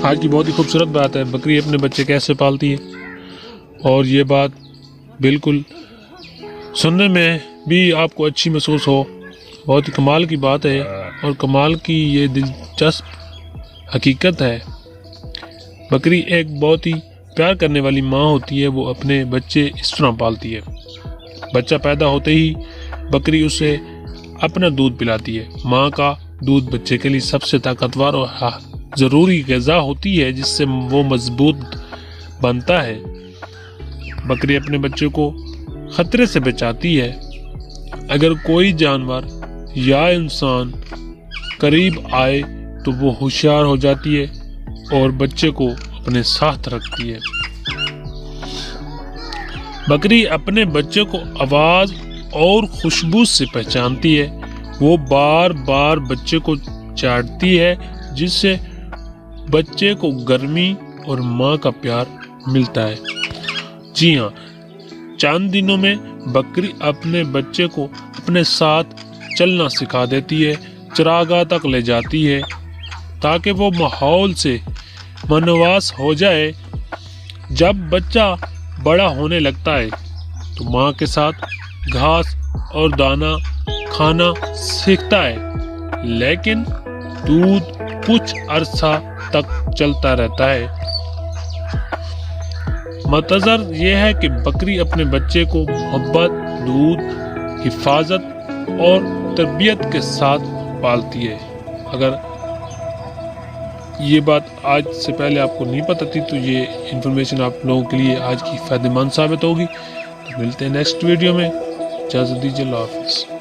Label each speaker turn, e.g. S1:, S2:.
S1: آج کی بہت ہی خوبصورت بات ہے، بکری اپنے بچے کیسے پالتی ہے، اور یہ بات بالکل سننے میں بھی آپ کو اچھی محسوس ہو، بہت ہی کمال کی بات ہے اور کمال کی یہ دلچسپ حقیقت ہے۔ بکری ایک بہت ہی پیار کرنے والی ماں ہوتی ہے، وہ اپنے بچے اس طرح پالتی ہے۔ بچہ پیدا ہوتے ہی بکری اسے اپنا دودھ پلاتی ہے۔ ماں کا دودھ بچے کے لیے سب سے طاقتور اور ضروری غذا ہوتی ہے، جس سے وہ مضبوط بنتا ہے۔ بکری اپنے بچے کو خطرے سے بچاتی ہے۔ اگر کوئی جانور یا انسان قریب آئے تو وہ ہوشیار ہو جاتی ہے اور بچے کو اپنے ساتھ رکھتی ہے۔ بکری اپنے بچے کو آواز اور خوشبو سے پہچانتی ہے۔ وہ بار بار بچے کو چاٹتی ہے، جس سے بچے کو گرمی اور ماں کا پیار ملتا ہے۔ جی ہاں، چند دنوں میں بکری اپنے بچے کو اپنے ساتھ چلنا سکھا دیتی ہے، چراگاہ تک لے جاتی ہے تاکہ وہ ماحول سے منحوس ہو جائے۔ جب بچہ بڑا ہونے لگتا ہے تو ماں کے ساتھ گھاس اور دانہ کھانا سیکھتا ہے، لیکن دودھ کچھ عرصہ تک چلتا رہتا ہے۔ متنظر یہ ہے کہ بکری اپنے بچے کو محبت، دودھ، حفاظت اور تربیت کے ساتھ پالتی ہے۔ اگر یہ بات آج سے پہلے آپ کو نہیں پتہ تھی تو یہ انفارمیشن آپ لوگوں کے لیے آج کی فائدہ مند ثابت ہوگی۔ تو ملتے ہیں نیکسٹ ویڈیو میں، اجازت دیجیے، اللہ حافظ۔